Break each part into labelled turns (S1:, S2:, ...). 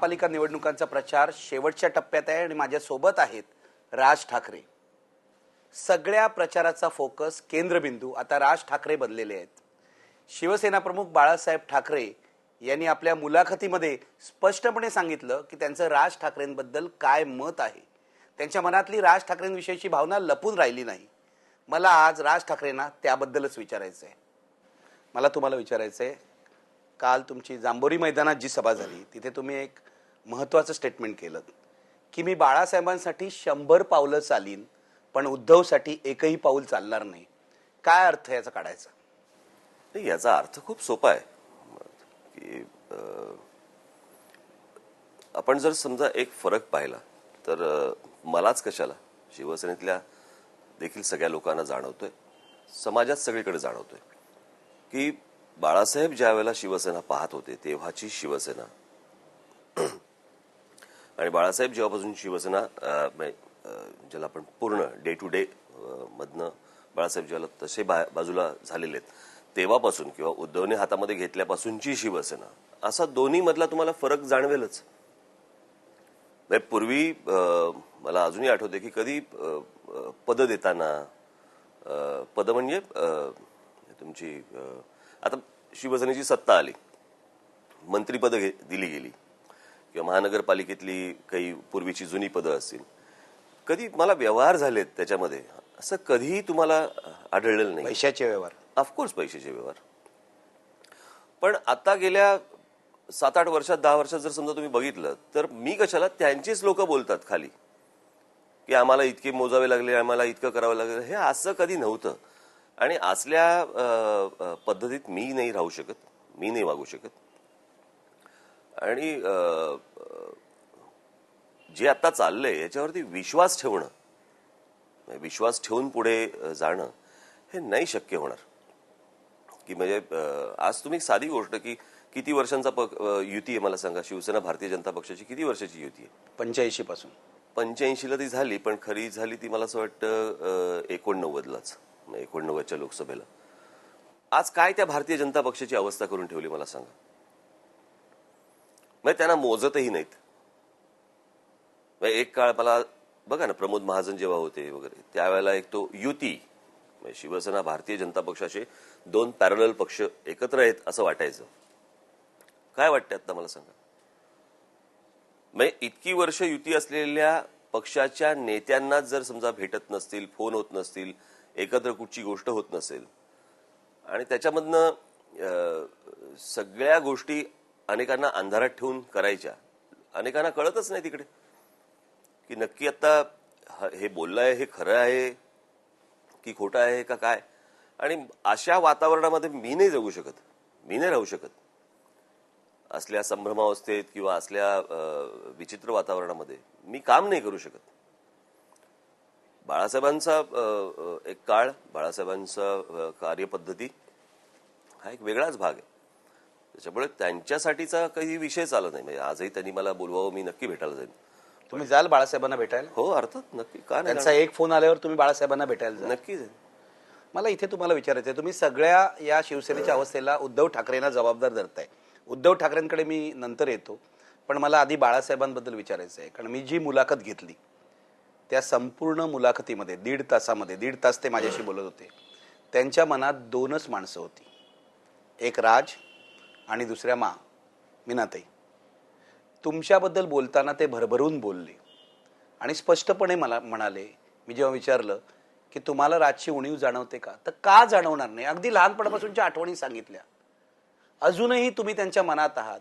S1: महापालिका निवडणुकांचा प्रचार शेवटच्या टप्प्यात आहे आणि माझ्यासोबत आहेत राज ठाकरे. सगळ्या प्रचाराचा फोकस केंद्रबिंदू आता राज ठाकरे बनलेले आहेत. शिवसेना प्रमुख बाळासाहेब ठाकरे यांनी आपल्या मुलाखतीमध्ये स्पष्टपणे सांगितलं की त्यांचं राज ठाकरेंबद्दल काय मत आहे. त्यांच्या मनातली राज ठाकरेंविषयीची भावना लपून राहिली नाही. मला आज राज ठाकरेंना त्याबद्दलच विचारायचं आहे. मला तुम्हाला विचारायचं आहे, काल तुमची जांभोरी मैदानात जी सभा झाली तिथे तुम्ही एक महत्त्वाचं स्टेटमेंट केलं की मी बाळासाहेबांसाठी 100 पावलं चालीन पण उद्धवसाठी एकही पाऊल चालणार नाही. काय अर्थ याचा काढायचा?
S2: नाही, याचा अर्थ खूप सोपा आहे की आपण जर समजा एक फरक पाहिला तर मलाच कशाला शिवसेनेतल्या देखील सगळ्या लोकांना जाणवतोय, समाजात सगळीकडे जाणवतोय की बाळासाहेब ज्या वेळेला शिवसेना पाहत होते तेव्हाची शिवसेना आणि बाळासाहेब जेव्हापासून शिवसेना ज्याला आपण पूर्ण डे टू डे मधनं बाळासाहेब ज्याला तसे बाजूला झालेले आहेत तेव्हापासून किंवा उद्धवने हातामध्ये घेतल्यापासूनची शिवसेना, असा दोन्ही मधला तुम्हाला फरक जाणवेलच. पूर्वी मला अजूनही आठवते की कधी पद देताना, पद म्हणजे तुमची आता शिवसेनेची सत्ता आली, मंत्रीपद दिली गेली किंवा महानगरपालिकेतली काही पूर्वीची जुनी पदं असतील, कधी मला व्यवहार झालेत त्याच्यामध्ये असं कधीही तुम्हाला आढळलेलं नाही.
S1: पैशाचे व्यवहार,
S2: ऑफकोर्स पैशाचे व्यवहार. पण आता गेल्या 7-8 वर्षात 10 वर्षात जर समजा तुम्ही बघितलं तर मी कशाला त्यांचीच लोक बोलतात खाली की आम्हाला इतके मोजावे लागले, आम्हाला इतकं करावं लागलं. हे असं कधी नव्हतं आणि असल्या पद्धतीत मी नाही राहू शकत, मी नाही वागू शकत. आणि जे आता चाललंय याच्यावरती विश्वास ठेवणं, विश्वास ठेवून पुढे जाणं हे नाही शक्य होणार. की म्हणजे आज तुम्ही साधी गोष्ट की किती वर्षांचा युती आहे मला सांगा, शिवसेना भारतीय जनता पक्षाची किती वर्षाची युती आहे?
S1: 85 पासून.
S2: 85ला ती झाली, पण खरी झाली ती मला असं वाटतं 89लाच, 89च्या लोकसभेला. आज काय त्या भारतीय जनता पक्षाची अवस्था करून ठेवली मला सांगा. म्हणजे त्यांना मोजतही नाहीत. एक काळ मला बघा ना, प्रमोद महाजन जेव्हा होते वगैरे त्यावेळेला एक तो युती शिवसेना भारतीय जनता पक्षाचे 2 पॅरलल पक्ष एकत्र आहेत असं वाटायचं. काय वाटतं आता मला सांगा. म्हणजे इतकी वर्ष युती असलेल्या पक्षाच्या नेत्यांना जर समजा भेटत नसतील, फोन होत नसतील, एकत्र कुठची गोष्ट होत नसेल आणि त्याच्यामधनं सगळ्या गोष्टी अनेकांना अंधारात ठेवून करायच्या, अनेकांना कळतच नाही तिकडे की नक्की आता हे बोललं आहे हे खरं आहे की खोटं आहे का काय. आणि अशा वातावरणामध्ये मी नाही जगू शकत, मी नाही राहू शकत. असल्या संभ्रमावस्थेत किंवा असल्या विचित्र वातावरणामध्ये मी काम नाही करू शकत. बाळासाहेबांचा एक काळ, बाळासाहेबांचा कार्यपद्धती हा एक वेगळाच भाग आहे. त्याच्यामुळे त्यांच्यासाठीचा काही विषयच आला नाही. म्हणजे आजही त्यांनी मला बोलवावं, मी नक्की भेटायला जाईन.
S1: तुम्ही जाल बाळासाहेबांना भेटायला?
S2: हो अर्थात, नक्की. का नाही?
S1: त्यांचा एक फोन आल्यावर तुम्ही बाळासाहेबांना भेटायला जाल?
S2: नक्की जाईन.
S1: मला इथे तुम्हाला विचारायचं आहे, तुम्ही सगळ्या या शिवसेनेच्या अवस्थेला उद्धव ठाकरेंना जबाबदार धरताय. उद्धव ठाकरेंकडे मी नंतर येतो, पण मला आधी बाळासाहेबांबद्दल विचारायचं आहे. कारण मी जी मुलाखत घेतली त्या संपूर्ण मुलाखतीमध्ये 1.5 तासामध्ये 1.5 तास ते माझ्याशी बोलत होते. त्यांच्या मनात 2च माणसं होती, एक राज आणि दुसऱ्या मीनाताई. तुमच्याबद्दल बोलताना ते भरभरून बोलले आणि स्पष्टपणे मला म्हणाले, मी जेव्हा विचारलं की तुम्हाला राजची उणीव जाणवते का, तर का जाणवणार नाही, अगदी लहानपणापासूनच्या आठवणी सांगितल्या. अजूनही तुम्ही त्यांच्या मनात आहात,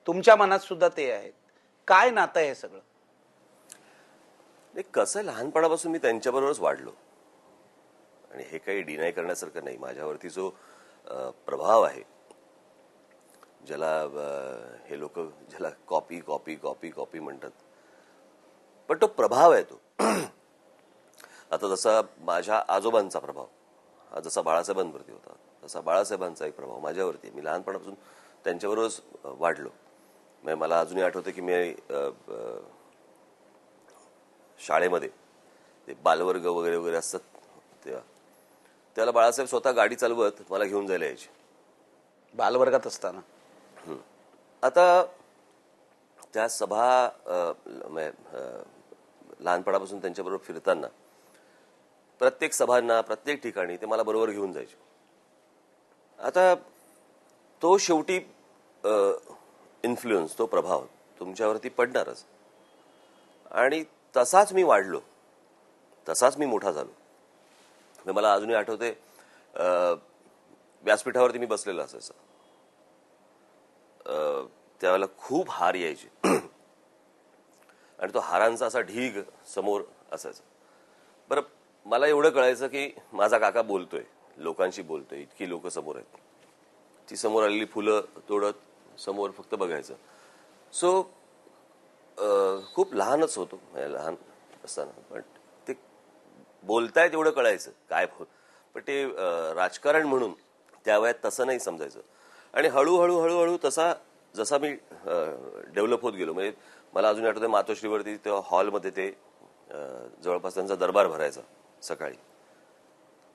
S1: तुमच्या मनात सुद्धा ते आहेत. काय नातं आहे हे सगळं?
S2: कसं लहानपणापासून मी त्यांच्याबरोबरच वाढलो आणि हे काही डिनाय करण्यासारखं नाही. माझ्यावरती जो प्रभाव आहे, ज्याला हे लोक ज्याला कॉपी कॉपी कॉपी कॉपी म्हणतात, पण तो प्रभाव आहे तो. आता जसा माझ्या आजोबांचा प्रभाव हा जसा बाळासाहेबांवरती होता, तसा बाळासाहेबांचा एक प्रभाव माझ्यावरती. मी लहानपणापासून त्यांच्याबरोबरच वाढलो. म्हणजे मला अजूनही आठवतं की मी शाळेमध्ये ते बालवर्ग वगैरे वगैरे असतात तेव्हा त्याला बाळासाहेब स्वतः गाडी चालवत मला घेऊन जायला यायचे
S1: बालवर्गात असताना.
S2: आता त्या सभा लहानपणापासून त्यांच्याबरोबर फिरताना प्रत्येक सभांना प्रत्येक ठिकाणी ते मला बरोबर घेऊन जायचे. आता तो शेवटी इन्फ्लुएन्स, तो प्रभाव तुमच्यावरती पडणारच. आणि तसाच मी वाढलो, तसाच मी मोठा झालो. मला अजूनही आठवते, व्यासपीठावरती मी बसलेलो असायचं. त्यावेळेला खूप हार यायचे आणि तो हारांचा असा ढीग समोर असायचा. बरं, मला एवढं कळायचं की माझा काका बोलतोय, लोकांशी बोलतोय, इतकी लोक समोर आहेत. ती समोर आलेली फुलं तोडत समोर फक्त बघायचं. सो खूप लहानच होतो, लहान असताना, पण ते बोलतायत एवढं कळायचं काय पण ते राजकारण म्हणून त्या वयात तसं नाही समजायचं. आणि हळूहळू हळूहळू तसा जसा मी डेव्हलप होत गेलो, म्हणजे मला अजून आठवतं मातोश्रीवरती त्या हॉलमध्ये ते जवळपास त्यांचा दरबार भरायचा सकाळी.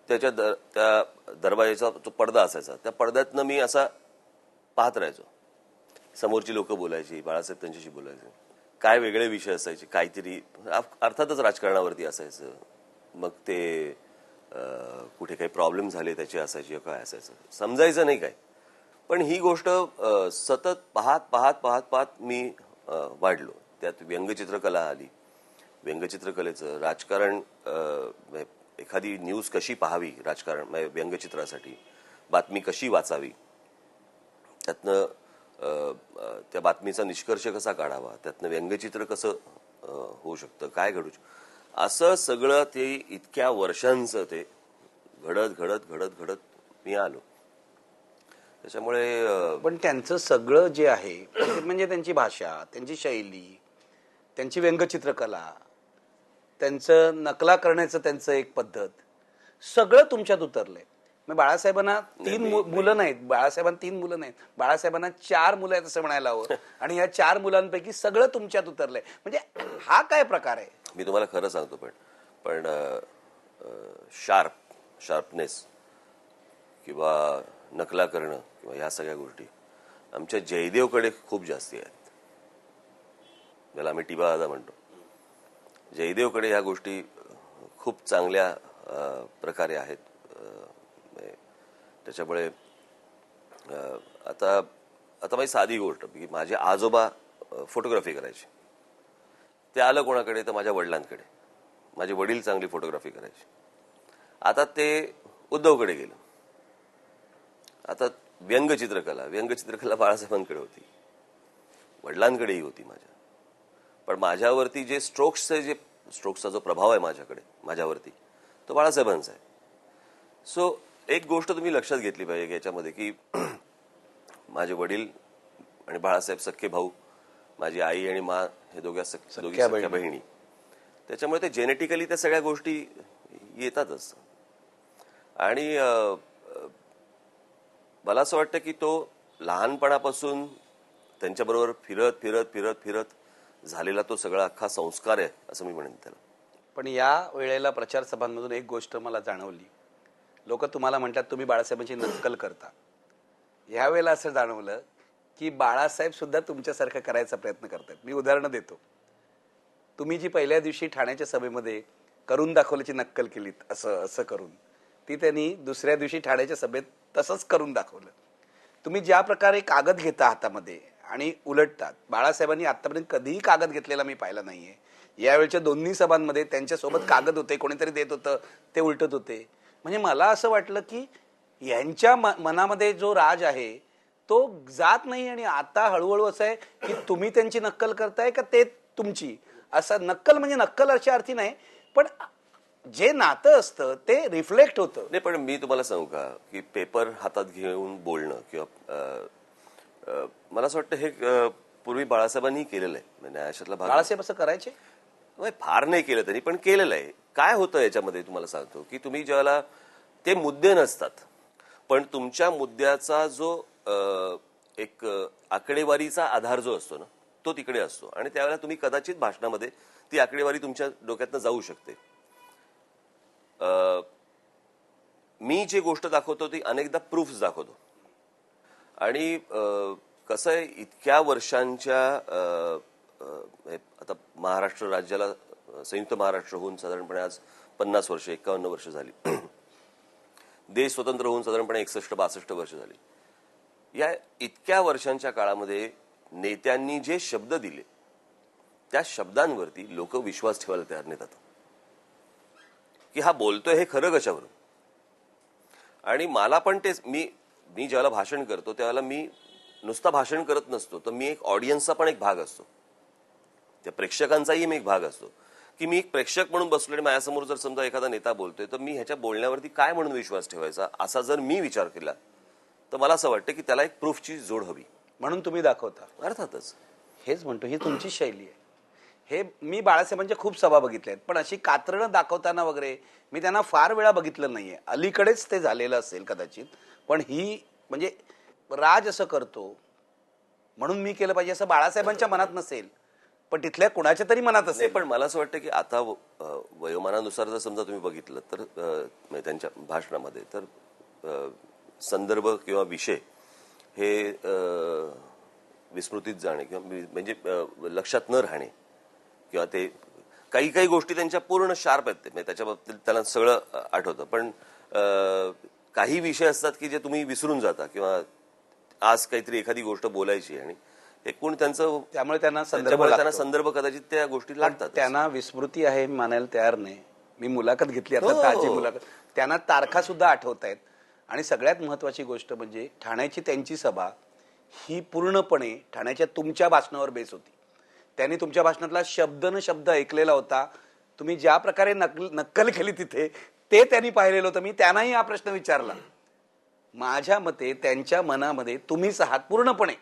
S2: त्या दरबाराचा जो पडदा असायचा, त्या पडद्यातनं मी असा पाहत राहायचो. समोरची लोक बोलायची, बाळासाहेब त्यांच्याशी बोलायचे, काय वेगळे विषय असायचे, काहीतरी अर्थातच राजकारणावरती असायचं. मग ते कुठे काही प्रॉब्लेम झाले त्याचे असायचे, काय असायचं समजायचं नाही काय. पण ही गोष्ट सतत पाहत पाहत पाहत पाहत मी वाढलो. त्यात व्यंगचित्रकला आली. व्यंगचित्रकलेचं राजकारण, एखादी न्यूज कशी पाहावी राजकारण व्यंगचित्रासाठी, बातमी कशी वाचावी, त्यातनं त्या बातमीचा निष्कर्ष कसा काढावा, त्यातनं व्यंगचित्र कसं होऊ शकतं, काय घडू शकतं, असं सगळं ते इतक्या वर्षांचं ते घडत घडत घडत घडत मी आलो. त्याच्यामुळे
S1: पण त्यांचं सगळं जे आहे ते म्हणजे त्यांची भाषा, त्यांची शैली, त्यांची व्यंगचित्रकला, त्यांचं नकला करण्याचं त्यांचं एक पद्धत, सगळं तुमच्यात उतरलंय. मग बाळासाहेबांना मुलं नाहीत, बाळासाहेबांना 3 मुलं नाहीत, बाळासाहेबांना 4 मुलं आहेत असं म्हणायला हवं. आणि या 4 मुलांपैकी सगळं तुमच्यात उतरलंय. म्हणजे हा काय प्रकार आहे?
S2: मी तुम्हाला खरं सांगतो, पण शार्पनेस किंवा नकला करणं किंवा ह्या सगळ्या गोष्टी आमच्या जयदेवकडे खूप जास्ती आहेत. ज्याला आम्ही टिबा दादा म्हणतो, जयदेवकडे ह्या गोष्टी खूप चांगल्या प्रकारे आहेत. त्याच्यामुळे आता माझी साधी गोष्ट की माझे आजोबा फोटोग्राफी करायचे. ते आलं कोणाकडे तर माझ्या वडिलांकडे. माझे वडील चांगली फोटोग्राफी करायचे. आता ते उद्धवकडे गेलं. आता व्यंगचित्रकला बाळासाहेबांकडे होती, वडिलांकडेही होती माझ्या. पण माझ्यावरती जे स्ट्रोक्सचा जो प्रभाव आहे माझ्यावरती तो बाळासाहेबांचा आहे. सो एक गोष्ट तुम्ही लक्षात घेतली पाहिजे याच्यामध्ये की माझे वडील आणि बाळासाहेब सख्खे भाऊ, माझी आई आणि मा हे दोघी सख्ख्या बहिणी. त्याच्यामुळे ते जेनेटिकली त्या सगळ्या गोष्टी येतातच. आणि मला असं वाटतं की तो लहानपणापासून त्यांच्याबरोबर फिरत फिरत फिरत फिरत झालेला तो सगळा अख्खा संस्कार आहे असं मी म्हणेन त्याला.
S1: पण या वेळेला प्रचार सभांमधून एक गोष्ट मला जाणवली. लोक तुम्हाला म्हणतात तुम्ही बाळासाहेबांची नक्कल करता. यावेळेला असं जाणवलं की बाळासाहेब सुद्धा तुमच्यासारखं करायचा प्रयत्न करतात. मी उदाहरणं देतो. तुम्ही जी पहिल्या दिवशी ठाण्याच्या सभेमध्ये करून दाखवल्याची नक्कल केलीत, असं करून, ती त्यांनी दुसऱ्या दिवशी ठाण्याच्या सभेत तसंच करून दाखवलं. तुम्ही ज्या प्रकारे कागद घेता हातामध्ये आणि उलटतात, बाळासाहेबांनी आतापर्यंत कधीही कागद घेतलेला मी पाहिला नाहीये. यावेळच्या दोन्ही सभांमध्ये त्यांच्यासोबत कागद होते, कोणीतरी देत होतं, ते उलटत होते. म्हणजे मला असं वाटलं की यांच्या मनामध्ये जो राज आहे तो जात नाही. आणि आता हळूहळू असं आहे की तुम्ही त्यांची नक्कल करताय का ते तुमची. असं नक्कल म्हणजे नक्कल अशा अर्थी नाही, पण जे नातं असतं ते रिफ्लेक्ट होतं.
S2: नाही, पण मी तुम्हाला सांगू का की पेपर हातात घेऊन बोलणं किंवा मला असं वाटतं हे पूर्वी बाळासाहेबांनी केलेलं आहे. म्हणजे अशातला भाग
S1: बाळासाहेब असं करायचे
S2: फार नाही केलं त्यांनी, पण केलेलं आहे. काय होतं याच्यामध्ये तुम्हाला सांगतो की तुम्ही ज्याला ते मुद्दे नसतात, पण तुमच्या मुद्द्याचा जो एक आकडेवारीचा आधार जो असतो ना, तो तिकडे असतो. आणि त्यावेळेला तुम्ही कदाचित भाषणामध्ये ती आकडेवारी तुमच्या डोक्यातनं जाऊ शकते. मी जे गोष्ट दाखवतो ती अनेकदा प्रूफ्स दाखवतो. आणि कसं आहे, इतक्या वर्षांच्या आता महाराष्ट्र राज्याला संयुक्त महाराष्ट्र होऊन साधारणपणे आज 50 वर्ष 51 वर्ष झाली. देश स्वतंत्र होऊन साधारणपणे 61-62 वर्ष झाली. या इतक्या वर्षांच्या काळामध्ये नेत्यांनी जे शब्द दिले त्या शब्दांवरती लोक विश्वास ठेवायला तयार नाहीत आता, की हा बोलतोय हे खरं कशावरून. आणि मला पण तेच, मी ज्यावेळेला भाषण करतो त्यावेळेला मी नुसता भाषण करत नसतो, तर मी एक ऑडियन्सचा पण एक भाग असतो, त्या प्रेक्षकांचाही मी एक भाग असतो, की मी एक प्रेक्षक म्हणून बसलो आणि माझ्यासमोर जर समजा एखादा नेता बोलतोय तर मी ह्याच्या बोलण्यावरती काय म्हणून विश्वास ठेवायचा असा जर मी विचार केला तर मला असं वाटतं की त्याला एक प्रूफची जोड हवी.
S1: म्हणून तुम्ही दाखवता.
S2: अर्थातच
S1: हेच म्हणतो, ही तुमची शैली आहे. हे मी बाळासाहेबांच्या खूप सभा बघितल्या आहेत, पण अशी कात्रणं दाखवताना वगैरे मी त्यांना फार वेळा बघितलं नाहीये. अलीकडेच ते झालेलं असेल कदाचित, पण ही म्हणजे राज असं करतो म्हणून मी केलं पाहिजे असं बाळासाहेबांच्या मनात नसेल, पण तिथल्या कुणाच्या तरी मनात
S2: नाही.
S1: असेल.
S2: पण मला असं वाटतं की आता वयोमानानुसार जर समजा तुम्ही बघितलं तर म्हणजे त्यांच्या भाषणामध्ये तर संदर्भ किंवा विषय हे विस्मृतीत जाणे किंवा म्हणजे लक्षात न राहणे किंवा ते काही गोष्टी त्यांच्या पूर्ण शार्प आहेत, म्हणजे त्याच्या बाबतीत त्याला सगळं आठवतं. पण काही विषय असतात की जे तुम्ही विसरून जाता किंवा आज काहीतरी एखादी गोष्ट बोलायची आणि एकूण त्यांचं
S1: त्यामुळे त्यांना
S2: संदर्भ कदाचित त्या गोष्टी लागतात.
S1: त्यांना विस्मृती आहे मानायला तयार नाही. मी मुलाखत घेतली आता,
S2: हो.
S1: ताजी मुलाखत, त्यांना तारखा सुद्धा आठवत आहेत. आणि सगळ्यात महत्वाची गोष्ट म्हणजे ठाण्याची त्यांची सभा ही पूर्णपणे ठाण्याच्या तुमच्या भाषणावर बेस होती. त्यांनी तुमच्या भाषणातला शब्द न शब्द ऐकलेला होता. तुम्ही ज्या प्रकारे नक्कल केली तिथे ते त्यांनी पाहिलेलं होतं. मी त्यांनाही हा प्रश्न विचारला. माझ्या मते त्यांच्या मनामध्ये तुम्हीच आहात पूर्णपणे.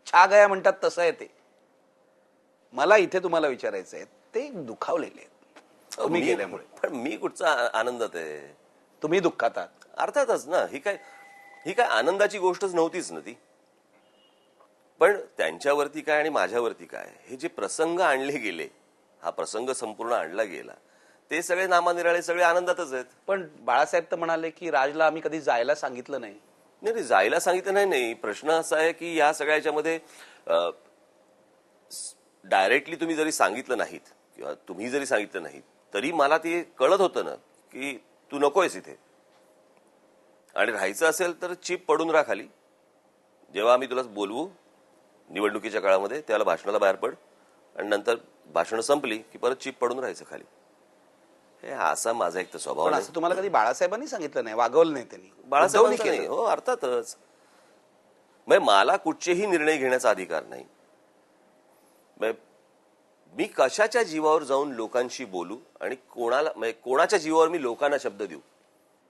S1: छा गया म्हणतात तसं आहे ते. मला इथे तुम्हाला विचारायचं आहे, ते दुखावलेले आहेत तुम्ही गेल्यामुळे.
S2: पण मी कुठचा आनंदात आहे?
S1: तुम्ही दुःखात आहात.
S2: अर्थातच ना. ही काय आनंदाची गोष्टच नव्हतीच ना ती. पण त्यांच्यावरती काय आणि माझ्यावरती काय हे जे प्रसंग आणले गेले, हा प्रसंग संपूर्ण आणला गेला, ते सगळे नामानिराळे सगळे आनंदातच आहेत.
S1: पण बाळासाहेब तर म्हणाले की राजला आम्ही कधी जायला सांगितलं नाही.
S2: नाही, जायला सांगितलं नाही. प्रश्न असा आहे की या सगळ्याच्यामध्ये डायरेक्टली तुम्ही जरी सांगितलं नाहीत किंवा तुम्ही जरी सांगितलं नाहीत तरी मला ते कळत होतं ना की तू नकोयस इथे आणि राहायचं असेल तर चिप पडून राहा खाली. जेव्हा आम्ही तुला बोलवू निवडणुकीच्या काळामध्ये त्याला भाषणाला बाहेर पड आणि नंतर भाषण संपली की परत चिप पडून राहायचं खाली. हे असा माझा एक तर स्वभाव
S1: पण
S2: नाही.
S1: असं तुम्हाला कधी बाळासाहेबांनी सांगितलं नाही, वागवलं नाही त्यांनी,
S2: बाळासाहेबांनी केलं. हो अर्थातच. म्हणजे मला कुठचेही निर्णय घेण्याचा अधिकार नाही. मी कशाच्या जीवावर जाऊन लोकांशी बोलू आणि कोणाच्या जीवावर मी लोकांना शब्द देऊ.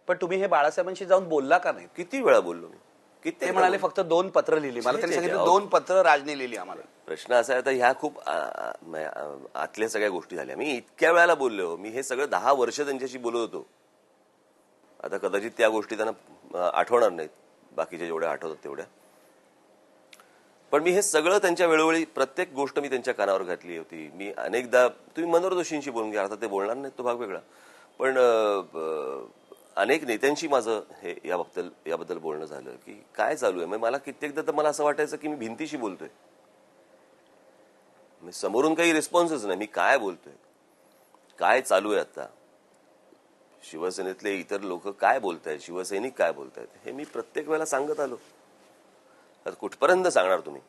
S1: पण तुम्ही हे बाळासाहेबांशी जाऊन बोलला का नाही?
S2: किती वेळा बोललो मी.
S1: ते म्हणाले फक्त 2 पत्र लिहिली. मला त्यांनी सांगितलं 2 पत्र राजने लिहिली आम्हाला.
S2: प्रश्न असा आहे, आता ह्या खूप आतल्या सगळ्या गोष्टी झाल्या. मी इतक्या वेळाला बोललो. मी हे सगळं 10 वर्ष त्यांच्याशी बोलत होतो. आता कदाचित त्या गोष्टी त्यांना आठवणार नाहीत, बाकीच्या जेवढ्या आठवतात तेवढ्या. पण मी हे सगळं त्यांच्या वेळोवेळी प्रत्येक गोष्ट मी त्यांच्या कानावर घातली होती. मी अनेकदा, तुम्ही मनोहर जोशींशी बोलून घ्या, अर्थात ते बोलणार नाहीत, तो भाग वेगळा. पण अनेक नेत्यांशी माझं हे याबद्दल बोलणं झालं की काय चालू आहे. मला कित्येकदा तर मला असं वाटायचं की मी भिंतीशी बोलतोय. समोरून काही रिस्पॉन्सच नाही. मी काय बोलतोय, काय चालू आहे आता, शिवसेनेतले इतर लोक काय बोलतायत, शिवसैनिक काय बोलतायत, हे मी प्रत्येक वेळेला सांगत आलो. आता कुठपर्यंत सांगणार तुम्ही?